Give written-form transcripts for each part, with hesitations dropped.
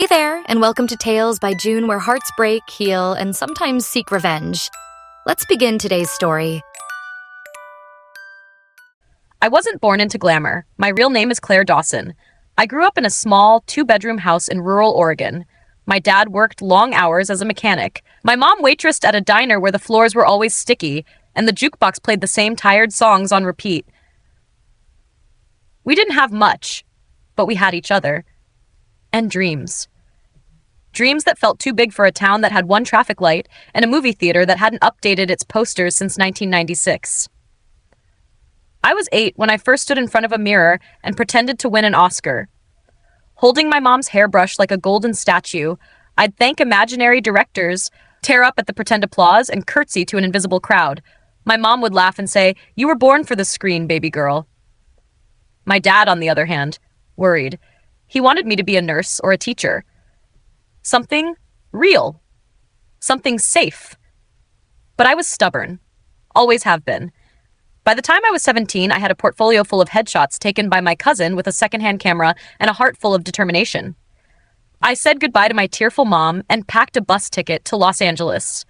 Hey there, and welcome to Tales by June, where hearts break, heal, and sometimes seek revenge. Let's begin today's story. I wasn't born into glamour. My real name is Claire Dawson. I grew up in a small, two-bedroom house in rural Oregon. My dad worked long hours as a mechanic. My mom waitressed at a diner where the floors were always sticky, and the jukebox played the same tired songs on repeat. We didn't have much, but we had each other. And dreams. Dreams that felt too big for a town that had one traffic light and a movie theater that hadn't updated its posters since 1996. I was 8 when I first stood in front of a mirror and pretended to win an Oscar. Holding my mom's hairbrush like a golden statue, I'd thank imaginary directors, tear up at the pretend applause, and curtsy to an invisible crowd. My mom would laugh and say, "You were born for the screen, baby girl." My dad, on the other hand, worried. He wanted me to be a nurse or a teacher. Something real. Something safe. But I was stubborn. Always have been. By the time I was 17, I had a portfolio full of headshots taken by my cousin with a secondhand camera and a heart full of determination. I said goodbye to my tearful mom and packed a bus ticket to Los Angeles.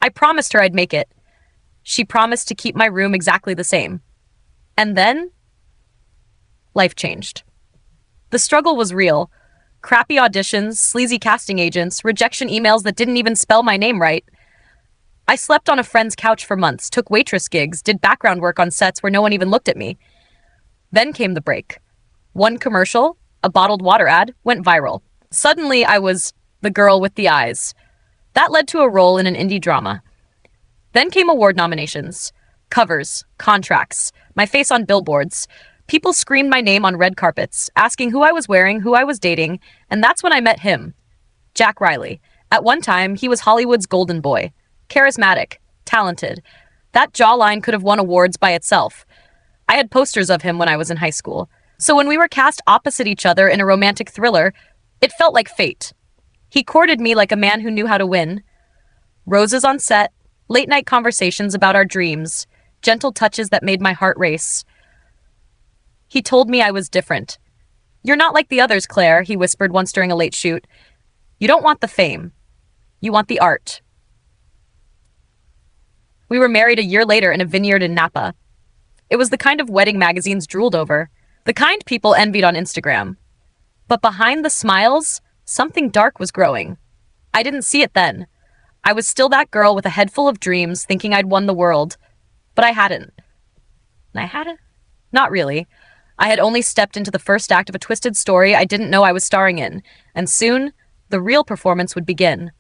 I promised her I'd make it. She promised to keep my room exactly the same. And then, life changed. The struggle was real. Crappy auditions, sleazy casting agents, rejection emails that didn't even spell my name right. I slept on a friend's couch for months, took waitress gigs, did background work on sets where no one even looked at me. Then came the break. One commercial, a bottled water ad, went viral. Suddenly, I was the girl with the eyes. That led to a role in an indie drama. Then came award nominations, covers, contracts, my face on billboards. People screamed my name on red carpets, asking who I was wearing, who I was dating, and that's when I met him. Jack Riley. At one time, he was Hollywood's golden boy. Charismatic, talented. That jawline could have won awards by itself. I had posters of him when I was in high school. So when we were cast opposite each other in a romantic thriller, it felt like fate. He courted me like a man who knew how to win. Roses on set, late-night conversations about our dreams, gentle touches that made my heart race. He told me I was different. "You're not like the others, Claire," he whispered once during a late shoot. "You don't want the fame. You want the art." We were married a year later in a vineyard in Napa. It was the kind of wedding magazines drooled over, the kind people envied on Instagram. But behind the smiles, something dark was growing. I didn't see it then. I was still that girl with a head full of dreams, thinking I'd won the world. But I hadn't. And I hadn't? Not really. I had only stepped into the first act of a twisted story I didn't know I was starring in, and soon, the real performance would begin.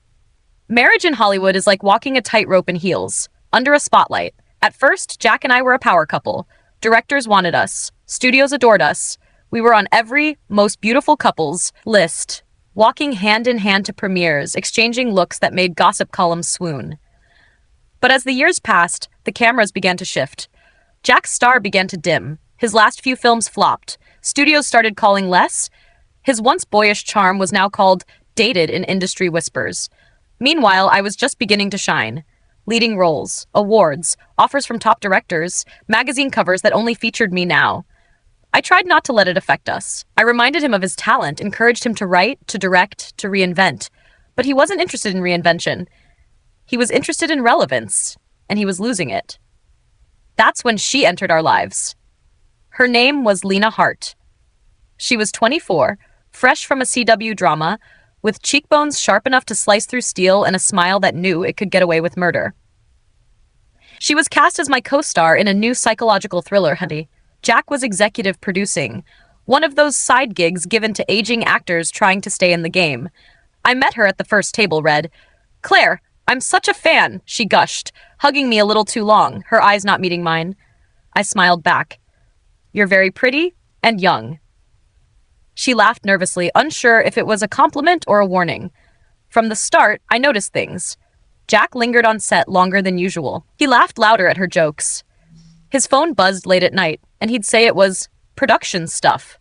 Marriage in Hollywood is like walking a tightrope in heels, under a spotlight. At first, Jack and I were a power couple. Directors wanted us. Studios adored us. We were on every most beautiful couples list, walking hand in hand to premieres, exchanging looks that made gossip columns swoon. But as the years passed, the cameras began to shift. Jack's star began to dim. His last few films flopped. Studios started calling less. His once boyish charm was now called dated in industry whispers. Meanwhile, I was just beginning to shine. Leading roles, awards, offers from top directors, magazine covers that only featured me now. I tried not to let it affect us. I reminded him of his talent, encouraged him to write, to direct, to reinvent. But he wasn't interested in reinvention. He was interested in relevance, and he was losing it. That's when she entered our lives. Her name was Lena Hart. She was 24, fresh from a CW drama, with cheekbones sharp enough to slice through steel and a smile that knew it could get away with murder. She was cast as my co-star in a new psychological thriller, honey. Jack was executive producing, one of those side gigs given to aging actors trying to stay in the game. I met her at the first table, read, "Claire, I'm such a fan," she gushed, hugging me a little too long, her eyes not meeting mine. I smiled back. "You're very pretty and young." She laughed nervously, unsure if it was a compliment or a warning. From the start, I noticed things. Jack lingered on set longer than usual. He laughed louder at her jokes. His phone buzzed late at night, and he'd say it was production stuff.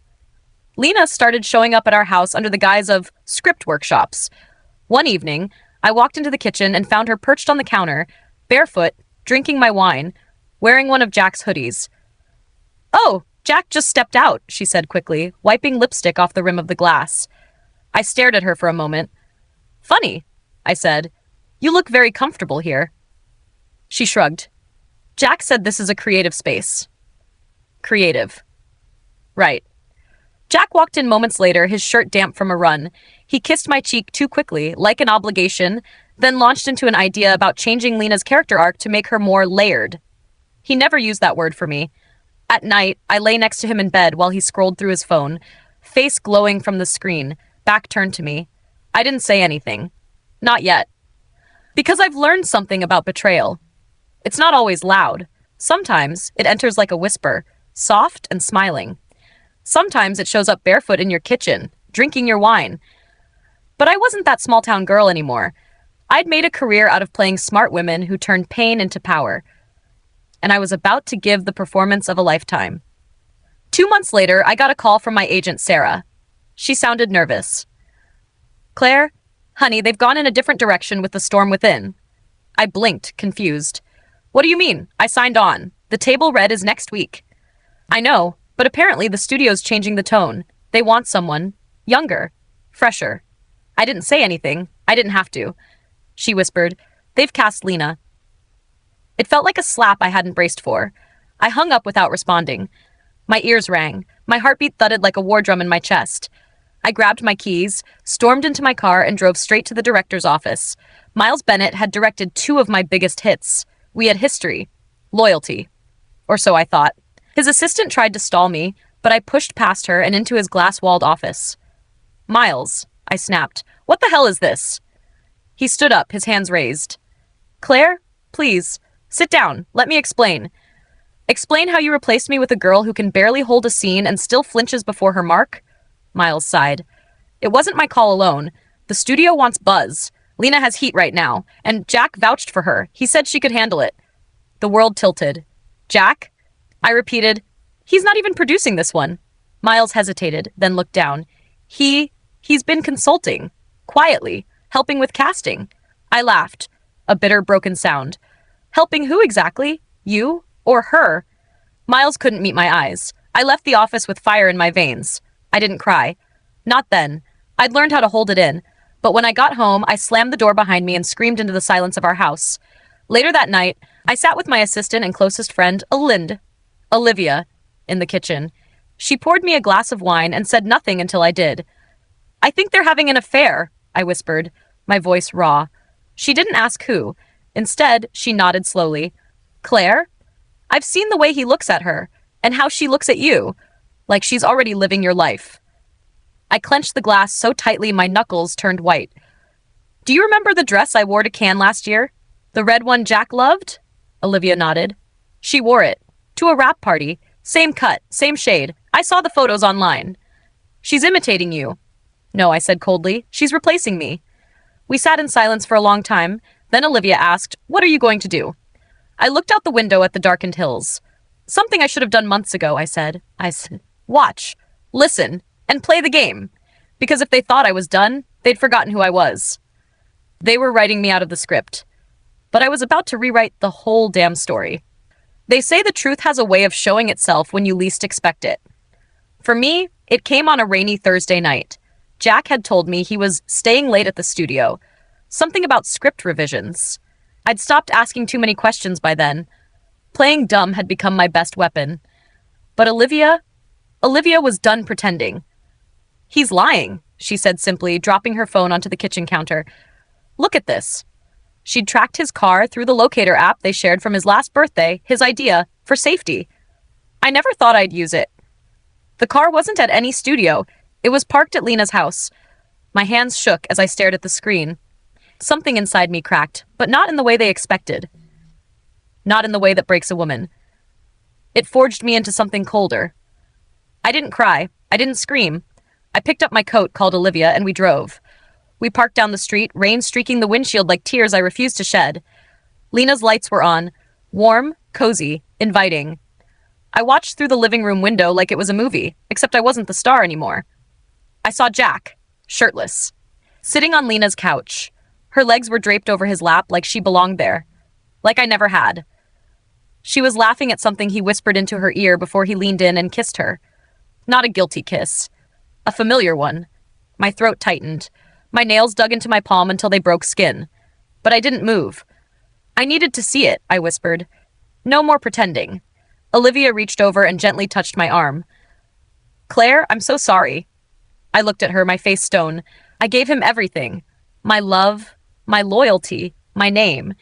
Lena started showing up at our house under the guise of script workshops. One evening, I walked into the kitchen and found her perched on the counter, barefoot, drinking my wine, wearing one of Jack's hoodies. "Oh, Jack just stepped out," she said quickly, wiping lipstick off the rim of the glass. I stared at her for a moment. Funny, I said. You look very comfortable here. She shrugged. Jack said this is a creative space. Creative. Right. Jack walked in moments later, his shirt damp from a run. He kissed my cheek too quickly, like an obligation, then launched into an idea about changing Lena's character arc to make her more layered. He never used that word for me. At night, I lay next to him in bed while he scrolled through his phone, face glowing from the screen, back turned to me. I didn't say anything. Not yet. Because I've learned something about betrayal. It's not always loud. Sometimes it enters like a whisper, soft and smiling. Sometimes it shows up barefoot in your kitchen, drinking your wine. But I wasn't that small-town girl anymore. I'd made a career out of playing smart women who turned pain into power. And I was about to give the performance of a lifetime. 2 months later, I got a call from my agent, Sarah. She sounded nervous. Claire, honey, they've gone in a different direction with the storm within. I blinked, confused. What do you mean? I signed on. The table read is next week. I know, but apparently the studio's changing the tone. They want someone younger, fresher. I didn't say anything. I didn't have to. She whispered, They've cast Lena. It felt like a slap I hadn't braced for. I hung up without responding. My ears rang. My heartbeat thudded like a war drum in my chest. I grabbed my keys, stormed into my car, and drove straight to the director's office. Miles Bennett had directed 2 of my biggest hits. We had history. Loyalty. Or so I thought. His assistant tried to stall me, but I pushed past her and into his glass-walled office. Miles, I snapped. What the hell is this? He stood up, his hands raised. Claire, please, sit down. Let me explain. Explain how you replaced me with a girl who can barely hold a scene and still flinches before her mark? Miles sighed. It wasn't my call alone. The studio wants buzz. Lena has heat right now, and Jack vouched for her. He said she could handle it. The world tilted. Jack? I repeated, He's not even producing this one. Miles hesitated, then looked down. He's been consulting. Quietly. Helping with casting. I laughed. A bitter, broken sound. Helping who exactly? You? Or her? Miles couldn't meet my eyes. I left the office with fire in my veins. I didn't cry. Not then. I'd learned how to hold it in. But when I got home, I slammed the door behind me and screamed into the silence of our house. Later that night, I sat with my assistant and closest friend, Olivia, in the kitchen. She poured me a glass of wine and said nothing until I did. I think they're having an affair, I whispered, my voice raw. She didn't ask who. Instead, she nodded slowly. Claire? I've seen the way he looks at her, and how she looks at you, like she's already living your life. I clenched the glass so tightly my knuckles turned white. Do you remember the dress I wore to Cannes last year? The red one Jack loved? Olivia nodded. She wore it. To a wrap party. Same cut, same shade. I saw the photos online. She's imitating you. No, I said coldly. She's replacing me. We sat in silence for a long time. Then Olivia asked, What are you going to do? I looked out the window at the darkened hills. Something I should have done months ago, I said. Watch, listen, and play the game. Because if they thought I was done, they'd forgotten who I was. They were writing me out of the script. But I was about to rewrite the whole damn story. They say the truth has a way of showing itself when you least expect it. For me, it came on a rainy Thursday night. Jack had told me he was staying late at the studio. Something about script revisions. I'd stopped asking too many questions by then. Playing dumb had become my best weapon. But Olivia was done pretending. He's lying, she said simply, dropping her phone onto the kitchen counter. Look at this. She'd tracked his car through the locator app they shared from his last birthday, his idea, for safety. I never thought I'd use it. The car wasn't at any studio. It was parked at Lena's house. My hands shook as I stared at the screen. Something inside me cracked, but not in the way they expected. Not in the way that breaks a woman. It forged me into something colder. I didn't cry. I didn't scream. I picked up my coat, called Olivia, and we drove. We parked down the street, rain streaking the windshield like tears I refused to shed. Lena's lights were on, warm, cozy, inviting. I watched through the living room window like it was a movie, except I wasn't the star anymore. I saw Jack, shirtless, sitting on Lena's couch. Her legs were draped over his lap like she belonged there, like I never had. She was laughing at something he whispered into her ear before he leaned in and kissed her. Not a guilty kiss, a familiar one, My throat tightened. My nails dug into my palm until they broke skin. But I didn't move. I needed to see it, I whispered. No more pretending. Olivia reached over and gently touched my arm. Claire, I'm so sorry. I looked at her, my face stone. I gave him everything. My love, my loyalty, my name.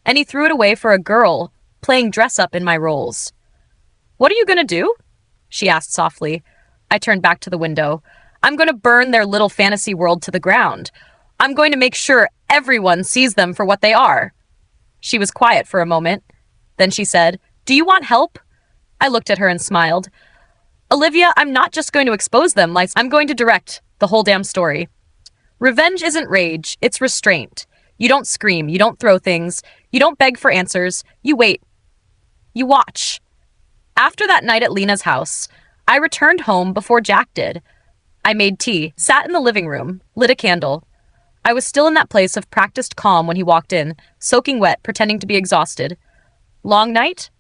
And he threw it away for a girl, playing dress-up in my roles. What are you gonna do? She asked softly. I turned back to the window. I'm going to burn their little fantasy world to the ground. I'm going to make sure everyone sees them for what they are. She was quiet for a moment. Then she said, Do you want help? I looked at her and smiled. Olivia, I'm not just going to expose them, I'm going to direct the whole damn story. Revenge isn't rage, it's restraint. You don't scream, you don't throw things, you don't beg for answers, you wait. You watch. After that night at Lena's house, I returned home before Jack did. I made tea, sat in the living room, lit a candle. I was still in that place of practiced calm when he walked in, soaking wet, pretending to be exhausted. Long night?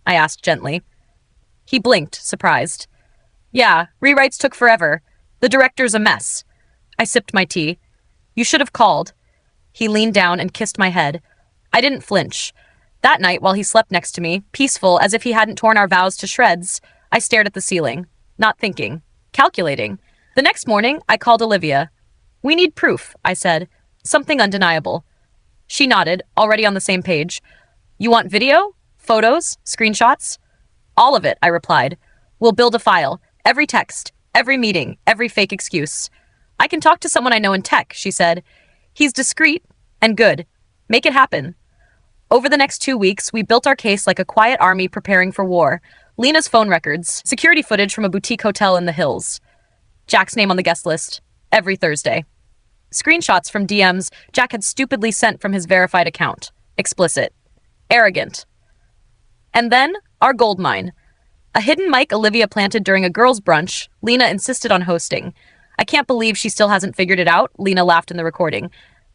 I asked gently. He blinked, surprised. Yeah, rewrites took forever. The director's a mess. I sipped my tea. You should have called. He leaned down and kissed my head. I didn't flinch. That night, while he slept next to me, peaceful as if he hadn't torn our vows to shreds, I stared at the ceiling, not thinking, calculating. The next morning, I called Olivia. We need proof, I said. Something undeniable. She nodded, already on the same page. You want video? Photos? Screenshots? All of it, I replied. We'll build a file. Every text, every meeting, every fake excuse. I can talk to someone I know in tech, she said. He's discreet and good. Make it happen. Over the next 2 weeks, we built our case like a quiet army preparing for war. Lena's phone records, security footage from a boutique hotel in the hills. Jack's name on the guest list, every Thursday. Screenshots from DMs Jack had stupidly sent from his verified account. Explicit. Arrogant. And then, our gold mine. A hidden mic Olivia planted during a girls' brunch, Lena insisted on hosting. I can't believe she still hasn't figured it out, Lena laughed in the recording.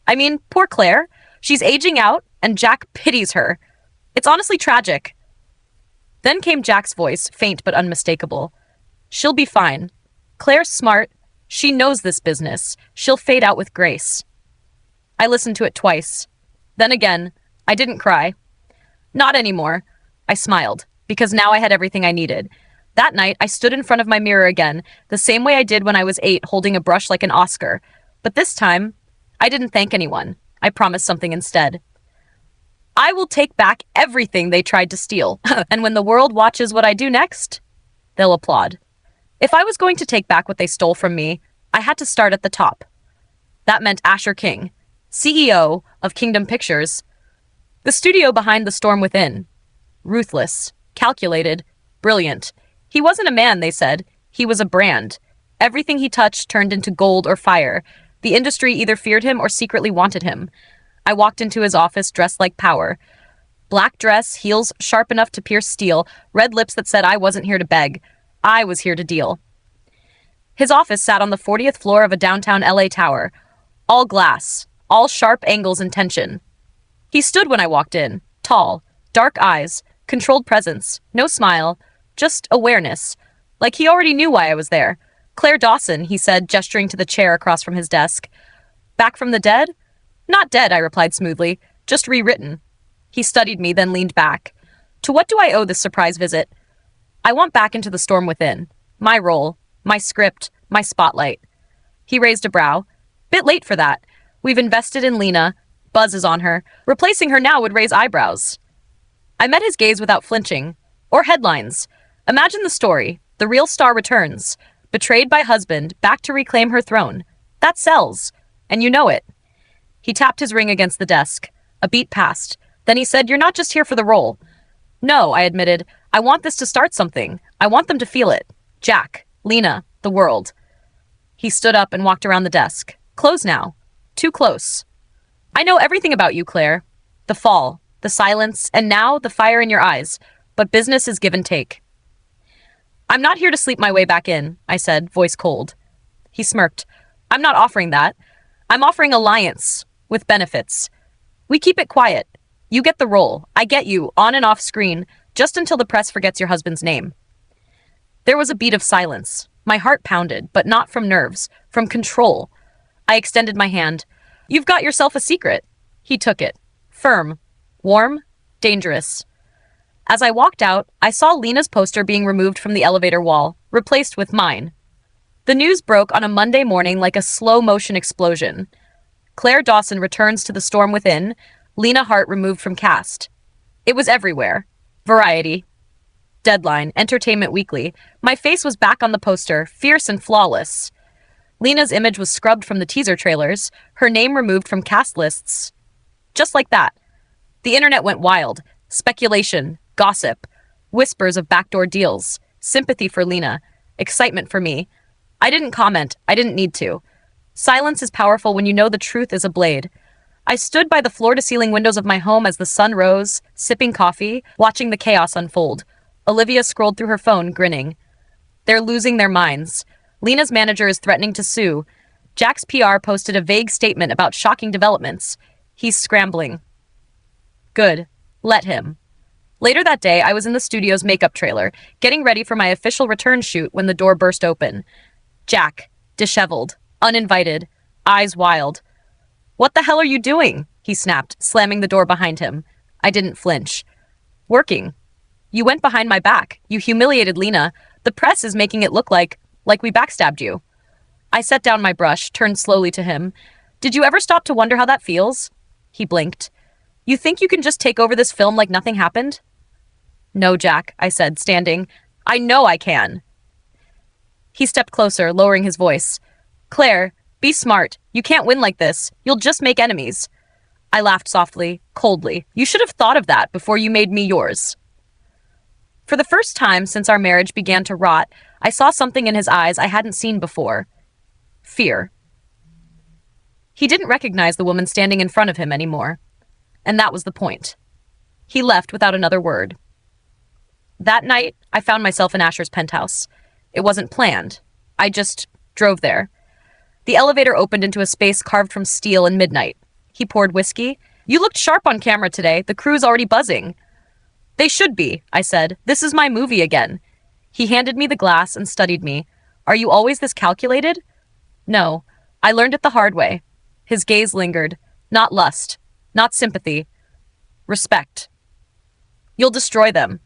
I mean, poor Claire. She's aging out, and Jack pities her. It's honestly tragic. Then came Jack's voice, faint but unmistakable. She'll be fine. Claire's smart. She knows this business. She'll fade out with grace. I listened to it twice. Then again, I didn't cry. Not anymore. I smiled, because now I had everything I needed. That night, I stood in front of my mirror again, the same way I did when I was 8, holding a brush like an Oscar. But this time, I didn't thank anyone. I promised something instead. I will take back everything they tried to steal, and when the world watches what I do next, they'll applaud. If I was going to take back what they stole from me, I had to start at the top. That meant Asher King, CEO of Kingdom Pictures, the studio behind The Storm Within. Ruthless, calculated, brilliant. He wasn't a man, they said. He was a brand. Everything he touched turned into gold or fire. The industry either feared him or secretly wanted him. I walked into his office dressed like power. Black dress, heels sharp enough to pierce steel, red lips that said I wasn't here to beg. I was here to deal. His office sat on the 40th floor of a downtown LA tower. All glass, all sharp angles and tension. He stood when I walked in, tall, dark eyes, controlled presence, no smile, just awareness. Like he already knew why I was there. Claire Dawson, he said, gesturing to the chair across from his desk. Back from the dead? Not dead, I replied smoothly, just rewritten. He studied me, then leaned back. To what do I owe this surprise visit? I want back into The Storm Within. My role, my script, my spotlight. He raised a brow. Bit late for that. We've invested in Lena. Buzz is on her. Replacing her now would raise eyebrows. I met his gaze without flinching. Or headlines. Imagine the story. The real star returns. Betrayed by husband, back to reclaim her throne. That sells. And you know it. He tapped his ring against the desk. A beat passed. Then he said, You're not just here for the role. No, I admitted. I want this to start something. I want them to feel it. Jack, Lena, the world. He stood up and walked around the desk. Close now. Too close. I know everything about you, Claire. The fall, the silence, and now the fire in your eyes. But business is give and take. I'm not here to sleep my way back in, I said, voice cold. He smirked. I'm not offering that. I'm offering alliance, with benefits. We keep it quiet. You get the role. I get you, on and off screen, just until the press forgets your husband's name. There was a beat of silence. My heart pounded, but not from nerves, from control. I extended my hand. You've got yourself a secret. He took it. Firm. Warm. Dangerous. As I walked out, I saw Lena's poster being removed from the elevator wall, replaced with mine. The news broke on a Monday morning like a slow-motion explosion. Claire Dawson returns to the storm within, Lena Hart removed from cast. It was everywhere. Variety. Deadline, Entertainment Weekly. My face was back on the poster, fierce and flawless. Lena's image was scrubbed from the teaser trailers, her name removed from cast lists. Just like that. The internet went wild. Speculation, gossip, whispers of backdoor deals, sympathy for Lena, excitement for me. I didn't comment. I didn't need to. Silence is powerful when you know the truth is a blade. I stood by the floor-to-ceiling windows of my home as the sun rose, sipping coffee, watching the chaos unfold. Olivia scrolled through her phone, grinning. They're losing their minds. Lena's manager is threatening to sue. Jack's PR posted a vague statement about shocking developments. He's scrambling. Good. Let him. Later that day, I was in the studio's makeup trailer, getting ready for my official return shoot when the door burst open. Jack, disheveled, uninvited, eyes wild. What the hell are you doing? He snapped, slamming the door behind him. I didn't flinch. Working. You went behind my back. You humiliated Lena. The press is making it look like we backstabbed you. I set down my brush, turned slowly to him. Did you ever stop to wonder how that feels? He blinked. You think you can just take over this film like nothing happened? No, Jack, I said, standing. I know I can. He stepped closer, lowering his voice. Claire, be smart. You can't win like this. You'll just make enemies. I laughed softly, coldly. You should have thought of that before you made me yours. For the first time since our marriage began to rot, I saw something in his eyes I hadn't seen before. Fear. He didn't recognize the woman standing in front of him anymore. And that was the point. He left without another word. That night, I found myself in Asher's penthouse. It wasn't planned. I just drove there. The elevator opened into a space carved from steel in midnight. He poured whiskey. You looked sharp on camera today. The crew's already buzzing. They should be, I said. This is my movie again. He handed me the glass and studied me. Are you always this calculated? No. I learned it the hard way. His gaze lingered. Not lust. Not sympathy. Respect. You'll destroy them.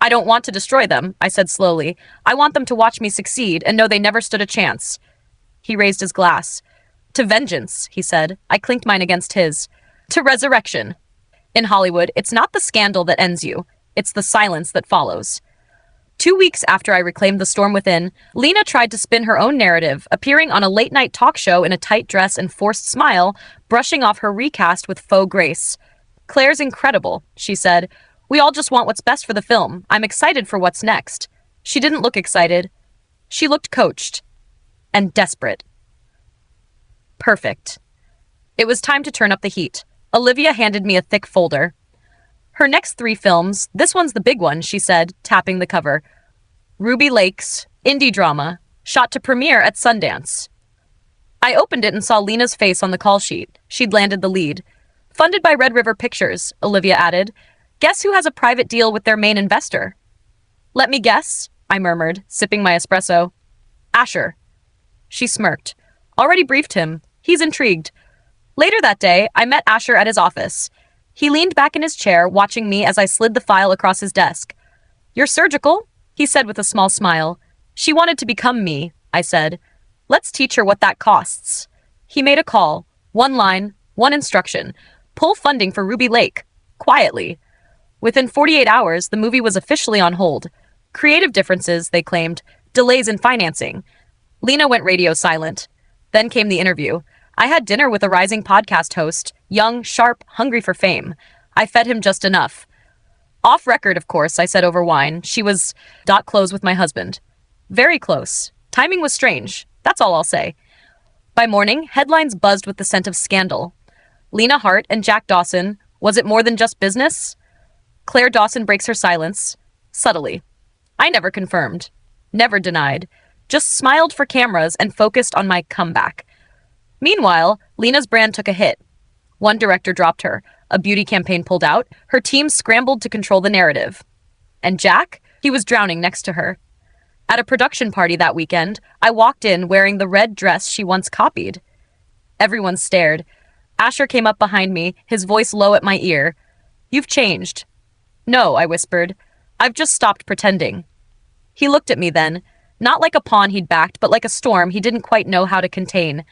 I don't want to destroy them, I said slowly. I want them to watch me succeed and know they never stood a chance. He raised his glass. To vengeance, he said. I clinked mine against his. To resurrection. In Hollywood, it's not the scandal that ends you. It's the silence that follows. 2 weeks after I reclaimed the storm within, Lena tried to spin her own narrative, appearing on a late-night talk show in a tight dress and forced smile, brushing off her recast with faux grace. Claire's incredible, she said. We all just want what's best for the film. I'm excited for what's next. She didn't look excited. She looked coached. And desperate. Perfect. It was time to turn up the heat. Olivia handed me a thick folder. Her next 3 films, this one's the big one, she said, tapping the cover. Ruby Lakes, indie drama, shot to premiere at Sundance. I opened it and saw Lena's face on the call sheet. She'd landed the lead. Funded by Red River Pictures, Olivia added. Guess who has a private deal with their main investor? Let me guess, I murmured, sipping my espresso. Asher. She smirked. Already briefed him. He's intrigued. Later that day, I met Asher at his office. He leaned back in his chair, watching me as I slid the file across his desk. You're surgical, he said with a small smile. She wanted to become me, I said. Let's teach her what that costs. He made a call. 1 line, 1 instruction. Pull funding for Ruby Lake. Quietly. Within 48 hours, the movie was officially on hold. Creative differences, they claimed. Delays in financing. Lena went radio silent. Then came the interview. I had dinner with a rising podcast host, young, sharp, hungry for fame. I fed him just enough. Off record, of course, I said over wine. She was close with my husband. Very close. Timing was strange. That's all I'll say. By morning, headlines buzzed with the scent of scandal. Lena Hart and Jack Dawson. Was it more than just business? Claire Dawson breaks her silence. Subtly. I never confirmed. Never denied. Just smiled for cameras and focused on my comeback. Meanwhile, Lena's brand took a hit. One director dropped her. A beauty campaign pulled out. Her team scrambled to control the narrative. And Jack? He was drowning next to her. At a production party that weekend, I walked in wearing the red dress she once copied. Everyone stared. Asher came up behind me, his voice low at my ear. "You've changed." "No," I whispered. "I've just stopped pretending." He looked at me then, not like a pawn he'd backed, but like a storm he didn't quite know how to contain.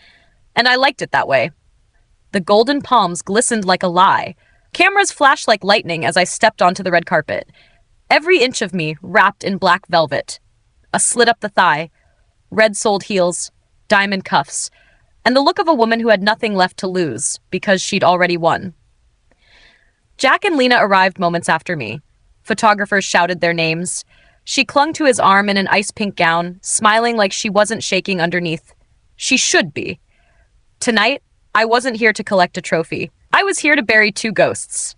And I liked it that way. The golden palms glistened like a lie. Cameras flashed like lightning as I stepped onto the red carpet. Every inch of me wrapped in black velvet. A slit up the thigh, red-soled heels, diamond cuffs, and the look of a woman who had nothing left to lose because she'd already won. Jack and Lena arrived moments after me. Photographers shouted their names. She clung to his arm in an ice-pink gown, smiling like she wasn't shaking underneath. She should be. Tonight, I wasn't here to collect a trophy. I was here to bury two ghosts.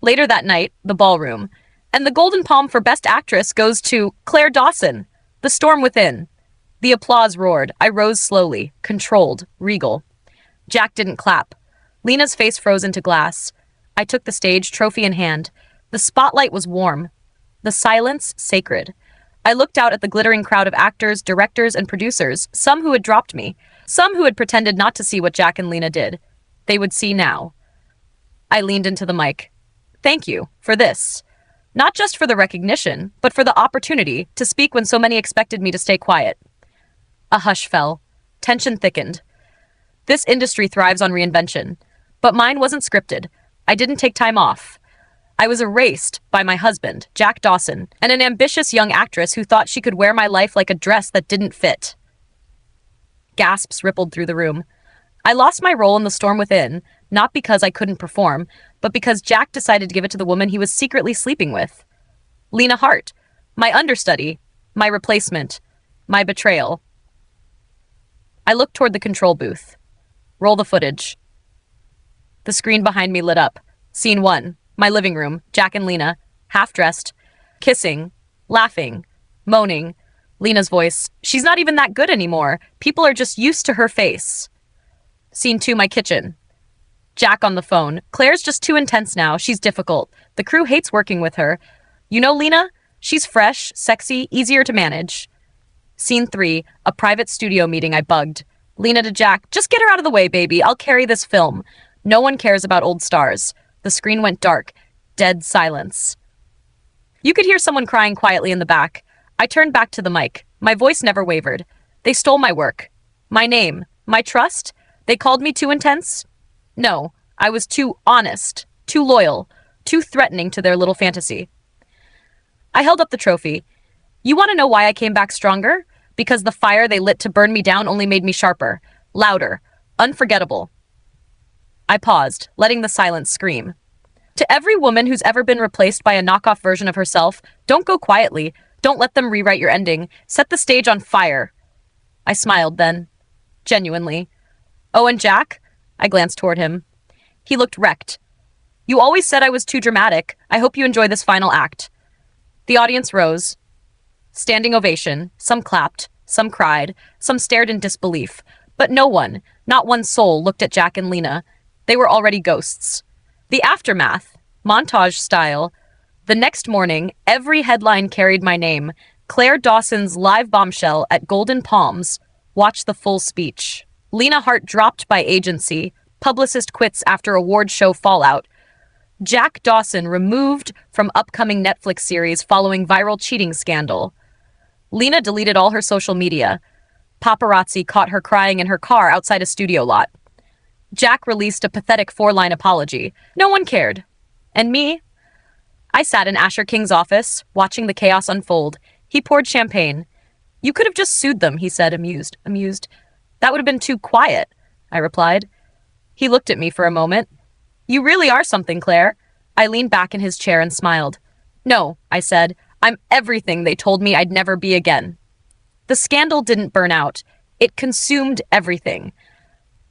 Later that night, the ballroom. And the Golden Palm for Best Actress goes to Claire Dawson, The Storm Within. The applause roared. I rose slowly, controlled, regal. Jack didn't clap. Lena's face froze into glass. I took the stage, trophy in hand. The spotlight was warm. The silence sacred. I looked out at the glittering crowd of actors, directors, and producers, some who had dropped me, some who had pretended not to see what Jack and Lena did. They would see now. I leaned into the mic. Thank you for this. Not just for the recognition, but for the opportunity to speak when so many expected me to stay quiet. A hush fell. Tension thickened. This industry thrives on reinvention, but mine wasn't scripted. I didn't take time off. I was erased by my husband, Jack Dawson, and an ambitious young actress who thought she could wear my life like a dress that didn't fit. Gasps rippled through the room. I lost my role in The Storm Within, not because I couldn't perform, but because Jack decided to give it to the woman he was secretly sleeping with. Lena Hart, my understudy, my replacement, my betrayal. I looked toward the control booth. Roll the footage. The screen behind me lit up. Scene 1, my living room, Jack and Lena, half-dressed, kissing, laughing, moaning. Lena's voice, "She's not even that good anymore. People are just used to her face." Scene 2, my kitchen. Jack on the phone. "Claire's just too intense now. She's difficult. The crew hates working with her. You know Lena? She's fresh, sexy, easier to manage." Scene 3, a private studio meeting. I bugged. Lena to Jack, "Just get her out of the way, baby. I'll carry this film. No one cares about old stars." The screen went dark. Dead silence. You could hear someone crying quietly in the back. I turned back to the mic. My voice never wavered. They stole my work. My name. My trust. They called me too intense? No, I was too honest, too loyal, too threatening to their little fantasy. I held up the trophy. You want to know why I came back stronger? Because the fire they lit to burn me down only made me sharper, louder, unforgettable. I paused, letting the silence scream. To every woman who's ever been replaced by a knockoff version of herself, don't go quietly. Don't let them rewrite your ending. Set the stage on fire. I smiled then. Genuinely. Oh, and Jack? I glanced toward him. He looked wrecked. You always said I was too dramatic. I hope you enjoy this final act. The audience rose. Standing ovation. Some clapped. Some cried. Some stared in disbelief. But no one, not one soul, looked at Jack and Lena. They were already ghosts. The aftermath, montage style. The next morning, every headline carried my name. Claire Dawson's live bombshell at Golden Palms. Watch the full speech. Lena Hart dropped by agency. Publicist quits after award show fallout. Jack Dawson removed from upcoming Netflix series following viral cheating scandal. Lena deleted all her social media. Paparazzi caught her crying in her car outside a studio lot. Jack released a pathetic 4-line apology. No one cared. And me? I sat in Asher King's office, watching the chaos unfold. He poured champagne. You could have just sued them, he said, amused. That would have been too quiet, I replied. He looked at me for a moment. You really are something, Claire. I leaned back in his chair and smiled. No, I said. I'm everything they told me I'd never be again. The scandal didn't burn out. It consumed everything.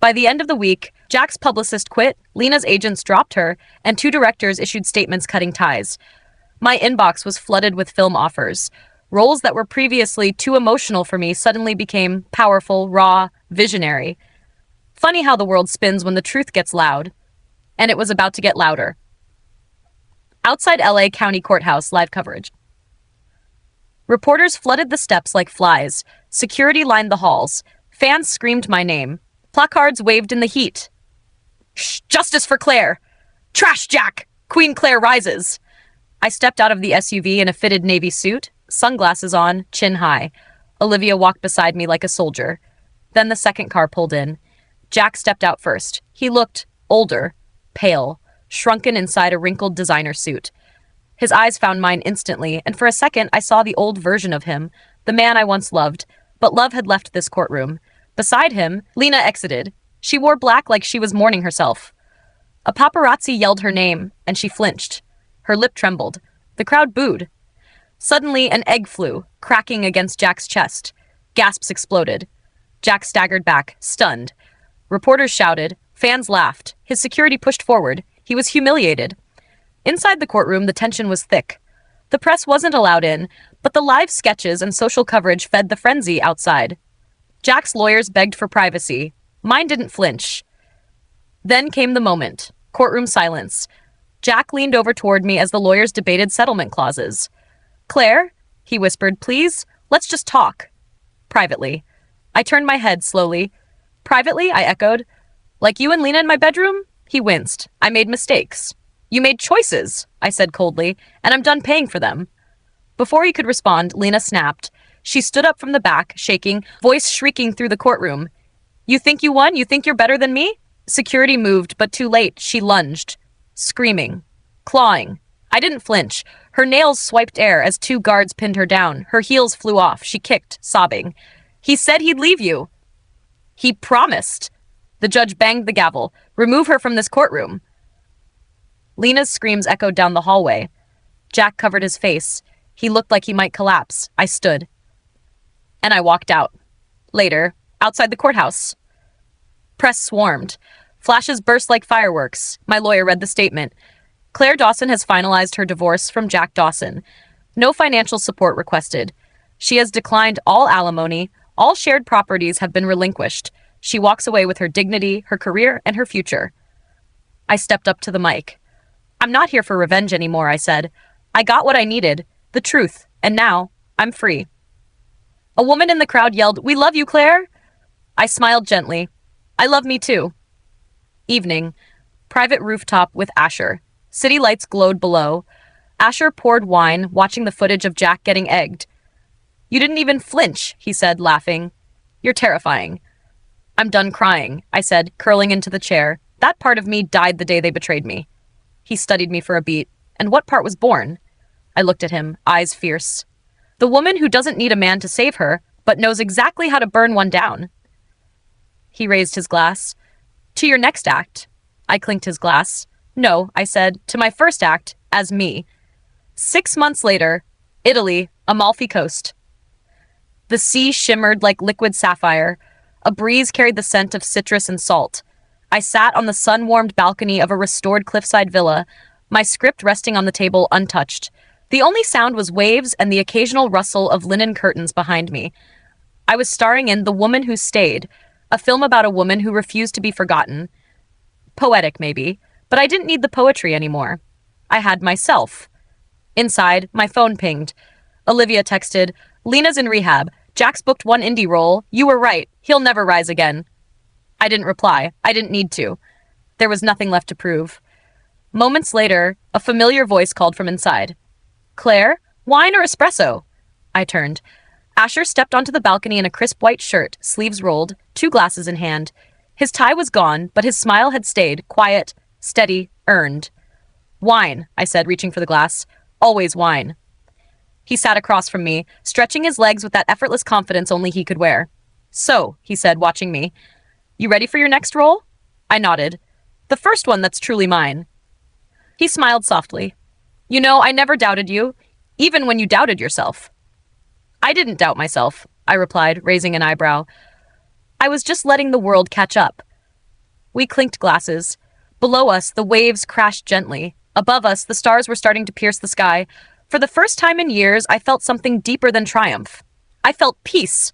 By the end of the week, Jack's publicist quit, Lena's agents dropped her, and 2 directors issued statements cutting ties. My inbox was flooded with film offers. Roles that were previously too emotional for me suddenly became powerful, raw, visionary. Funny how the world spins when the truth gets loud. And it was about to get louder. Outside LA County Courthouse, live coverage. Reporters flooded the steps like flies. Security lined the halls. Fans screamed my name. Placards waved in the heat. Shh, justice for Claire! Trash Jack! Queen Claire rises! I stepped out of the SUV in a fitted navy suit, sunglasses on, chin high. Olivia walked beside me like a soldier. Then the second car pulled in. Jack stepped out first. He looked older, pale, shrunken inside a wrinkled designer suit. His eyes found mine instantly, and for a second I saw the old version of him, the man I once loved, but love had left this courtroom. Beside him, Lena exited. She wore black like she was mourning herself. A paparazzi yelled her name, and she flinched. Her lip trembled. The crowd booed. Suddenly, an egg flew, cracking against Jack's chest. Gasps exploded. Jack staggered back, stunned. Reporters shouted. Fans laughed. His security pushed forward. He was humiliated. Inside the courtroom, the tension was thick. The press wasn't allowed in, but the live sketches and social coverage fed the frenzy outside. Jack's lawyers begged for privacy. Mine didn't flinch. Then came the moment. Courtroom silence. Jack leaned over toward me as the lawyers debated settlement clauses. Claire, he whispered, please, let's just talk. Privately. I turned my head slowly. Privately, I echoed. Like you and Lena in my bedroom? He winced. I made mistakes. You made choices, I said coldly, and I'm done paying for them. Before he could respond, Lena snapped. She stood up from the back, shaking, voice shrieking through the courtroom. You think you won? You think you're better than me? Security moved, but too late. She lunged, screaming, clawing. I didn't flinch. Her nails swiped air as two guards pinned her down. Her heels flew off. She kicked, sobbing. He said he'd leave you. He promised. The judge banged the gavel. Remove her from this courtroom. Lena's screams echoed down the hallway. Jack covered his face. He looked like he might collapse. I stood. And I walked out. Later, outside the courthouse. Press swarmed. Flashes burst like fireworks. My lawyer read the statement. Claire Dawson has finalized her divorce from Jack Dawson. No financial support requested. She has declined all alimony. All shared properties have been relinquished. She walks away with her dignity, her career, and her future. I stepped up to the mic. I'm not here for revenge anymore, I said. I got what I needed, the truth, and now I'm free. A woman in the crowd yelled, "We love you, Claire!" I smiled gently. I love me too. Evening. Private rooftop with Asher. City lights glowed below. Asher poured wine, watching the footage of Jack getting egged. You didn't even flinch, he said, laughing. You're terrifying. I'm done crying, I said, curling into the chair. That part of me died the day they betrayed me. He studied me for a beat. And what part was born? I looked at him, eyes fierce. The woman who doesn't need a man to save her, but knows exactly how to burn one down. He raised his glass. To your next act. I clinked his glass. No, I said, to my first act, as me. 6 months later, Italy, Amalfi Coast. The sea shimmered like liquid sapphire. A breeze carried the scent of citrus and salt. I sat on the sun-warmed balcony of a restored cliffside villa, my script resting on the table untouched. The only sound was waves and the occasional rustle of linen curtains behind me. I was starring in The Woman Who Stayed, a film about a woman who refused to be forgotten. Poetic, maybe, but I didn't need the poetry anymore. I had myself. Inside, my phone pinged. Olivia texted, Lena's in rehab. Jack's booked one indie role. You were right. He'll never rise again. I didn't reply. I didn't need to. There was nothing left to prove. Moments later, a familiar voice called from inside. Claire, wine or espresso? I turned. Asher stepped onto the balcony in a crisp white shirt, sleeves rolled, 2 glasses in hand. His tie was gone, but his smile had stayed, quiet, steady, earned. Wine, I said, reaching for the glass. Always wine. He sat across from me, stretching his legs with that effortless confidence only he could wear. So, he said, watching me, you ready for your next role? I nodded. The first one that's truly mine. He smiled softly. You know, I never doubted you, even when you doubted yourself. I didn't doubt myself, I replied, raising an eyebrow. I was just letting the world catch up. We clinked glasses. Below us, the waves crashed gently. Above us, the stars were starting to pierce the sky. For the first time in years, I felt something deeper than triumph. I felt peace.